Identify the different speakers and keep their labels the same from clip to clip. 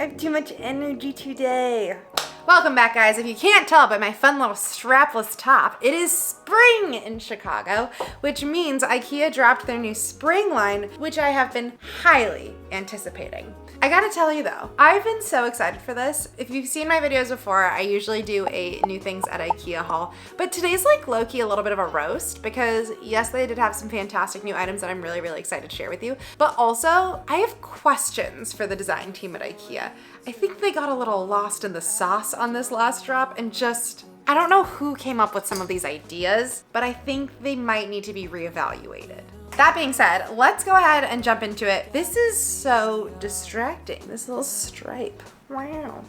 Speaker 1: I have too much energy today.
Speaker 2: Welcome back, guys. If you can't tell by my fun little strapless top, it is spring in Chicago, which means IKEA dropped their new spring line, which I have been highly anticipating. I gotta tell you though, I've been so excited for this. If you've seen my videos before, I usually do a new things at IKEA haul, but today's like low-key a little bit of a roast because yes, they did have some fantastic new items that I'm really, really excited to share with you, but also I have questions for the design team at IKEA. I think they got a little lost in the sauce on this last drop and just, I don't know who came up with some of these ideas, but I think they might need to be reevaluated. That being said, let's go ahead and jump into it. This is so distracting, this little stripe. Wow.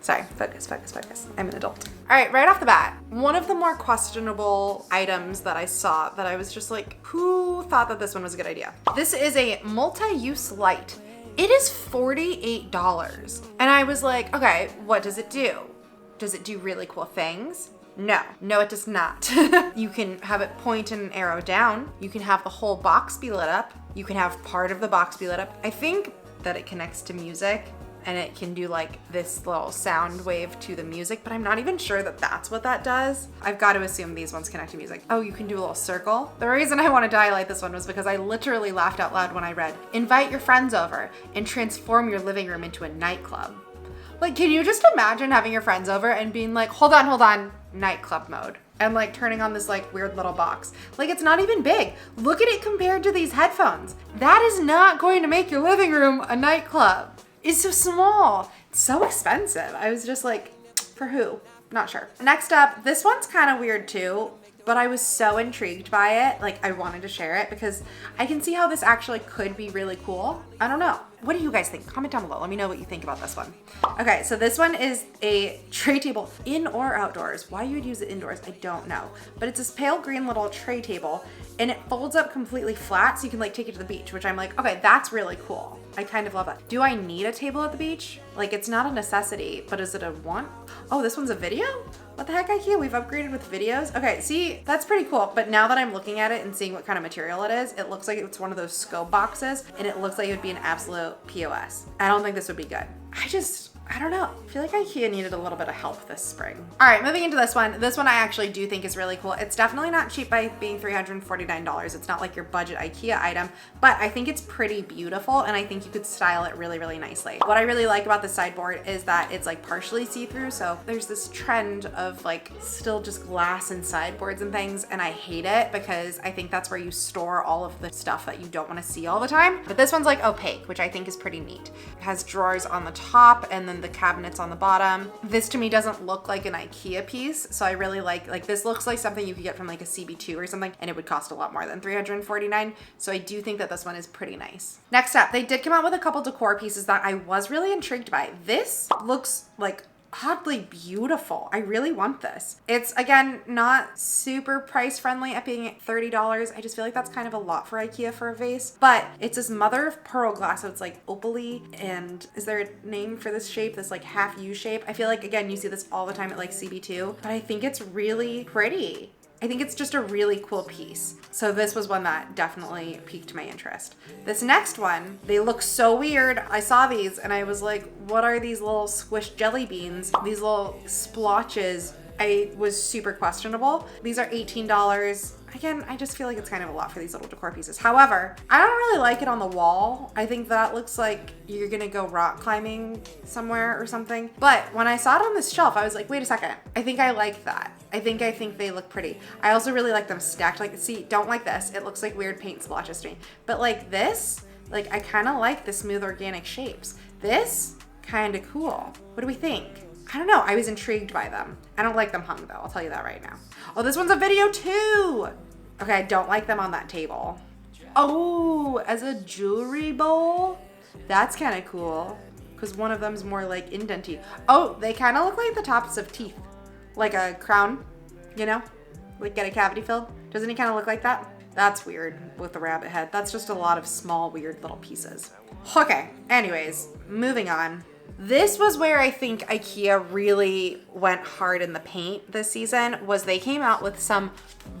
Speaker 2: Sorry, focus. I'm an adult. All right, right off the bat, one of the more questionable items that I saw that I was just like, who thought that this one was a good idea? This is a multi-use light. It is $48. And I was like, okay, what does it do? Does it do really cool things? No, it does not. You can have it point an arrow down. You can have the whole box be lit up. You can have part of the box be lit up. I think that it connects to music and it can do like this little sound wave to the music, but I'm not even sure that that's what that does. I've got to assume these ones connect to music. Oh, you can do a little circle. The reason I wanted to highlight this one was because I literally laughed out loud when I read, invite your friends over and transform your living room into a nightclub. Like, can you just imagine having your friends over and being like, hold on, nightclub mode. And like turning on this like weird little box. Like it's not even big. Look at it compared to these headphones. That is not going to make your living room a nightclub. It's so small. It's so expensive. I was just like, for who? Not sure. Next up, this one's kind of weird too, but I was so intrigued by it. Like I wanted to share it because I can see how this actually could be really cool. I don't know. What do you guys think? Comment down below. Let me know what you think about this one. Okay, so this one is a tray table, in or outdoors. Why you would use it indoors, I don't know. But it's this pale green little tray table and it folds up completely flat so you can like take it to the beach, which I'm like, okay, that's really cool. I kind of love that. Do I need a table at the beach? Like it's not a necessity, but is it a want? Oh, this one's a video? What the heck, IKEA? We've upgraded with videos? Okay, see, that's pretty cool. But now that I'm looking at it and seeing what kind of material it is, it looks like it's one of those scope boxes and it looks like it would be an absolute POS. I don't think this would be good. I don't know. I feel like IKEA needed a little bit of help this spring. All right, moving into this one. This one I actually do think is really cool. It's definitely not cheap by being $349. It's not like your budget IKEA item, but I think it's pretty beautiful and I think you could style it really, really nicely. What I really like about the sideboard is that it's like partially see-through. So there's this trend of like still just glass and sideboards and things. And I hate it because I think that's where you store all of the stuff that you don't want to see all the time. But this one's like opaque, which I think is pretty neat. It has drawers on the top and then the cabinets on the bottom. This to me doesn't look like an IKEA piece, so I really like this looks like something you could get from like a CB2 or something, and it would cost a lot more than $349. So I do think that this one is pretty nice. Next up, they did come out with a couple decor pieces that I was really intrigued by. This looks like oddly beautiful. I really want this. It's again not super price friendly at being at $30. I just feel like that's kind of a lot for IKEA for a vase, but it's this mother of pearl glass, so it's like opaly. And is there a name for this shape, this like half U shape? I feel like again you see this all the time at like CB2, but I think it's really pretty. I think it's just a really cool piece. So this was one that definitely piqued my interest. This next one, they look so weird. I saw these and I was like, what are these little squished jelly beans? These little splotches. I was super questionable. These are $18. Again, I just feel like it's kind of a lot for these little decor pieces. However, I don't really like it on the wall. I think that looks like you're gonna go rock climbing somewhere or something. But when I saw it on this shelf, I was like, wait a second. I think I like that. I think they look pretty. I also really like them stacked. Like, see, don't like this. It looks like weird paint splotches to me. But like this, like I kind of like the smooth organic shapes. This, kind of cool. What do we think? I don't know. I was intrigued by them. I don't like them hung though. I'll tell you that right now. Oh, this one's a video too. Okay, I don't like them on that table. Oh, as a jewelry bowl? That's kind of cool. Because one of them's more like indenty. Oh, they kind of look like the tops of teeth. Like a crown, you know? Like get a cavity filled. Doesn't he kind of look like that? That's weird with the rabbit head. That's just a lot of small, weird little pieces. Okay, anyways, moving on. This was where I think IKEA really went hard in the paint this season, was they came out with some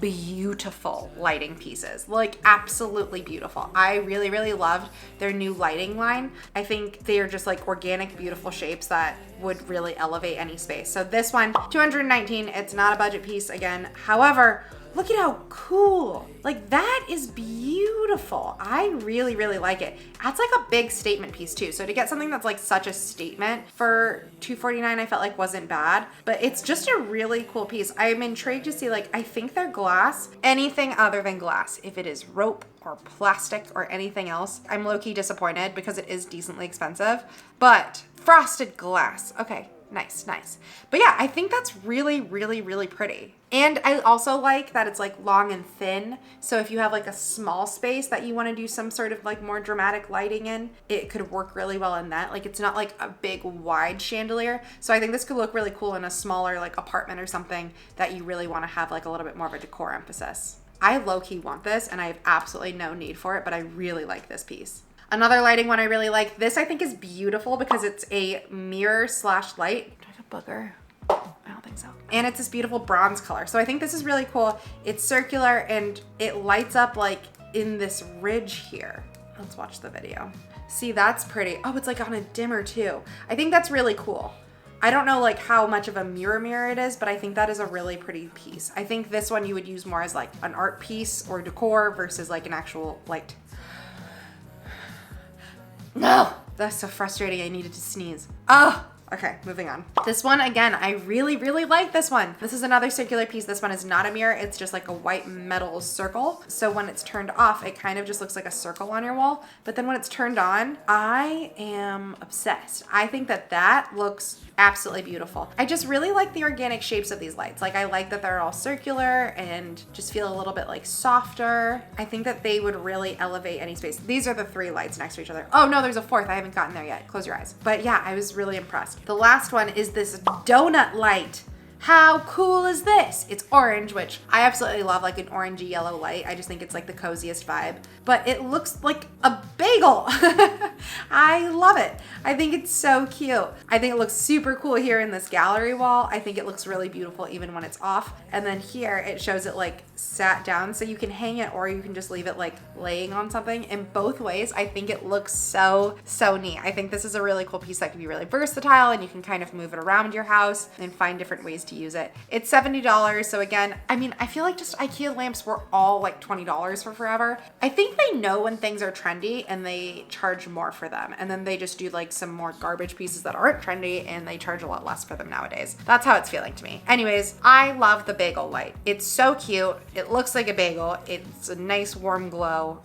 Speaker 2: beautiful lighting pieces, like absolutely beautiful. I really, really loved their new lighting line. I think they are just like organic, beautiful shapes that would really elevate any space. So this one, $219, it's not a budget piece again. However, look at how cool. Like that is beautiful. I really, really like it. That's like a big statement piece too. So to get something that's like such a statement for $249, I felt like wasn't bad, but it's just a really cool piece. I'm intrigued to see, like, I think they're glass, anything other than glass. If it is rope or plastic or anything else, I'm low-key disappointed because it is decently expensive, but frosted glass. Okay. Nice, nice. But yeah, I think that's really, really, really pretty. And I also like that it's like long and thin. So if you have like a small space that you want to do some sort of like more dramatic lighting in, it could work really well in that. Like it's not like a big wide chandelier. So I think this could look really cool in a smaller like apartment or something that you really want to have like a little bit more of a decor emphasis. I low-key want this and I have absolutely no need for it, but I really like this piece. Another lighting one I really like, this I think is beautiful because it's a mirror / light. Do I have a booger? I don't think so. And it's this beautiful bronze color. So I think this is really cool. It's circular and it lights up like in this ridge here. Let's watch the video. See, that's pretty. Oh, it's like on a dimmer too. I think that's really cool. I don't know like how much of a mirror it is, but I think that is a really pretty piece. I think this one you would use more as like an art piece or decor versus like an actual light. No, that's so frustrating. I needed to sneeze. Oh, okay, moving on. This one, again, I really, really like this one. This is another circular piece. This one is not a mirror. It's just like a white metal circle. So when it's turned off, it kind of just looks like a circle on your wall. But then when it's turned on, I am obsessed. I think that that looks absolutely beautiful. I just really like the organic shapes of these lights. Like I like that they're all circular and just feel a little bit like softer. I think that they would really elevate any space. These are the 3 lights next to each other. Oh no, there's a 4th. I haven't gotten there yet. Close your eyes. But yeah, I was really impressed. The last one is this donut light. How cool is this? It's orange, which I absolutely love, like an orangey yellow light. I just think it's like the coziest vibe, but it looks like a bagel. I love it. I think it's so cute. I think it looks super cool here in this gallery wall. I think it looks really beautiful even when it's off. And then here it shows it like sat down, so you can hang it or you can just leave it like laying on something. In both ways, I think it looks so, so neat. I think this is a really cool piece that can be really versatile and you can kind of move it around your house and find different ways to use it. It's $70. So again, I mean, I feel like just IKEA lamps were all like $20 for forever. I think they know when things are trendy and they charge more for them. And then they just do like some more garbage pieces that aren't trendy and they charge a lot less for them nowadays. That's how it's feeling to me. Anyways, I love the bagel light. It's so cute. It looks like a bagel. It's a nice warm glow.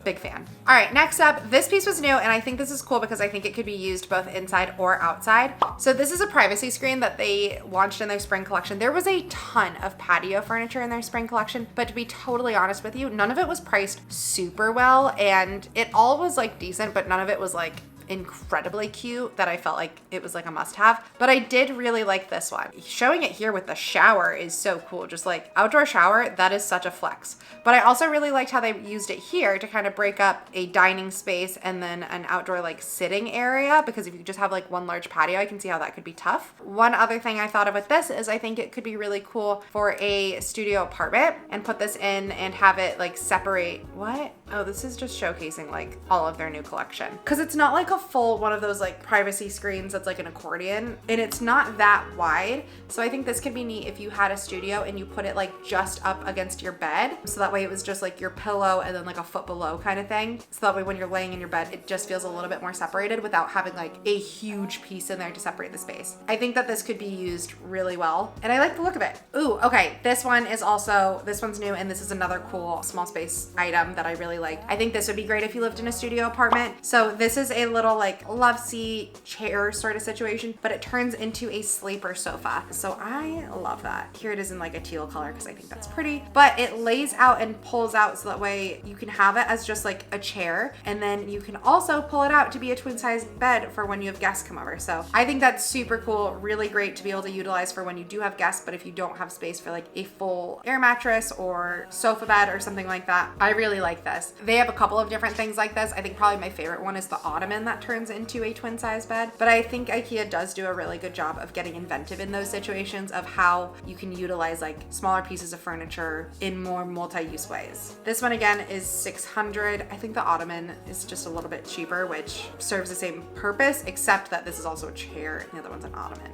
Speaker 2: Big fan. All right, next up, this piece was new and I think this is cool because I think it could be used both inside or outside. So this is a privacy screen that they launched in their spring collection. There was a ton of patio furniture in their spring collection, but to be totally honest with you, none of it was priced super well and it all was like decent, but none of it was like incredibly cute that I felt like it was like a must-have. But I did really like this one. Showing it here with the shower is so cool. Just like outdoor shower, that is such a flex. But I also really liked how they used it here to kind of break up a dining space and then an outdoor like sitting area, because if you just have like one large patio, I can see how that could be tough. One other thing I thought of with this is I think it could be really cool for a studio apartment and put this in and have it like separate. What? Oh, this is just showcasing like all of their new collection. Because it's not like a full one of those like privacy screens that's like an accordion and it's not that wide. So I think this could be neat if you had a studio and you put it like just up against your bed. So that way it was just like your pillow and then like a foot below kind of thing. So that way when you're laying in your bed, it just feels a little bit more separated without having like a huge piece in there to separate the space. I think that this could be used really well and I like the look of it. Ooh, okay. This one's new and this is another cool small space item that I really like. I think this would be great if you lived in a studio apartment. So this is a little like love seat chair sort of situation, but it turns into a sleeper sofa. So I love that. Here it is in like a teal color because I think that's pretty, but it lays out and pulls out so that way you can have it as just like a chair. And then you can also pull it out to be a twin size bed for when you have guests come over. So I think that's super cool. Really great to be able to utilize for when you do have guests, but if you don't have space for like a full air mattress or sofa bed or something like that, I really like this. They have a couple of different things like this. I think probably my favorite one is the ottoman that that turns into a twin size bed. But I think IKEA does do a really good job of getting inventive in those situations of how you can utilize like smaller pieces of furniture in more multi-use ways. This one again is $600. I think the ottoman is just a little bit cheaper, which serves the same purpose, except that this is also a chair and the other one's an ottoman.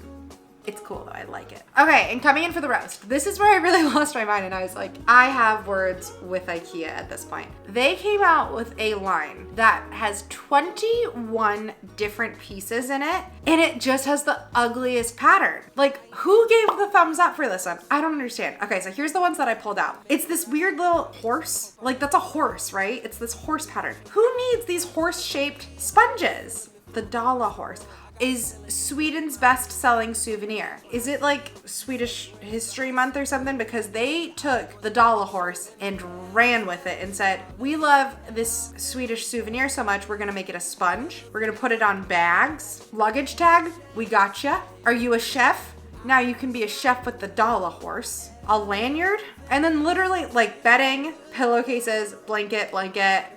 Speaker 2: It's cool though, I like it. Okay, and coming in for the roast. This is where I really lost my mind and I was like, I have words with IKEA at this point. They came out with a line that has 21 different pieces in it and it just has the ugliest pattern. Like, who gave the thumbs up for this one? I don't understand. Okay, so here's the ones that I pulled out. It's this weird little horse. Like, that's a horse, right? It's this horse pattern. Who needs these horse-shaped sponges? The Dala horse is Sweden's best-selling souvenir. Is it like Swedish History Month or something? Because they took the Dala horse and ran with it and said, we love this Swedish souvenir so much, we're gonna make it a sponge. We're gonna put it on bags. Luggage tag, we gotcha. Are you a chef? Now you can be a chef with the Dala horse. A lanyard, and then literally like bedding, pillowcases, blanket,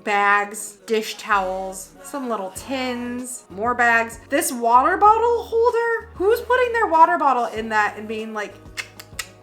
Speaker 2: bags, dish towels, some little tins, more bags. This water bottle holder, who's putting their water bottle in that and being like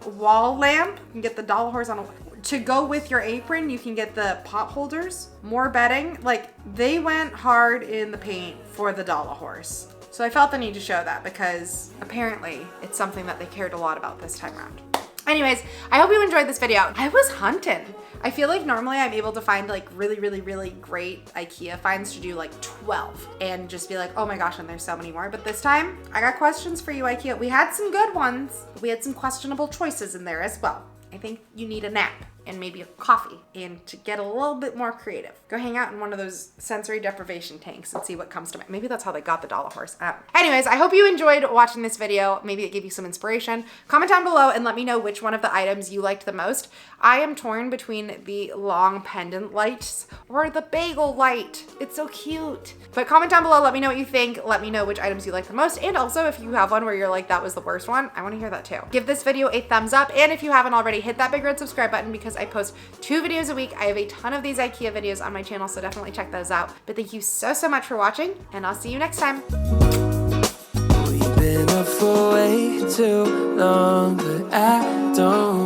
Speaker 2: wall lamp? You can get the Dala horse on a, to go with your apron, you can get the pot holders, more bedding. Like, they went hard in the paint for the Dala horse. So I felt the need to show that because apparently it's something that they cared a lot about this time around. Anyways, I hope you enjoyed this video. I was hunting. I feel like normally I'm able to find like really great IKEA finds to do like 12 and just be like, oh my gosh, and there's so many more. But this time I got questions for you, IKEA. We had some good ones, but we had some questionable choices in there as well. I think you need a nap and maybe a coffee and to get a little bit more creative. Go hang out in one of those sensory deprivation tanks and see what comes to mind. Maybe that's how they got the Dala horse. Anyways, I hope you enjoyed watching this video. Maybe it gave you some inspiration. Comment down below and let me know which one of the items you liked the most. I am torn between the long pendant lights or the bagel light. It's so cute. But comment down below, let me know what you think. Let me know which items you like the most. And also if you have one where you're like, that was the worst one, I wanna hear that too. Give this video a thumbs up. And if you haven't already, hit that big red subscribe button because I post 2 videos a week. I have a ton of these IKEA videos on my channel, so definitely check those out. But thank you so much for watching, and I'll see you next time.
Speaker 3: We've been up for way too long, but I don't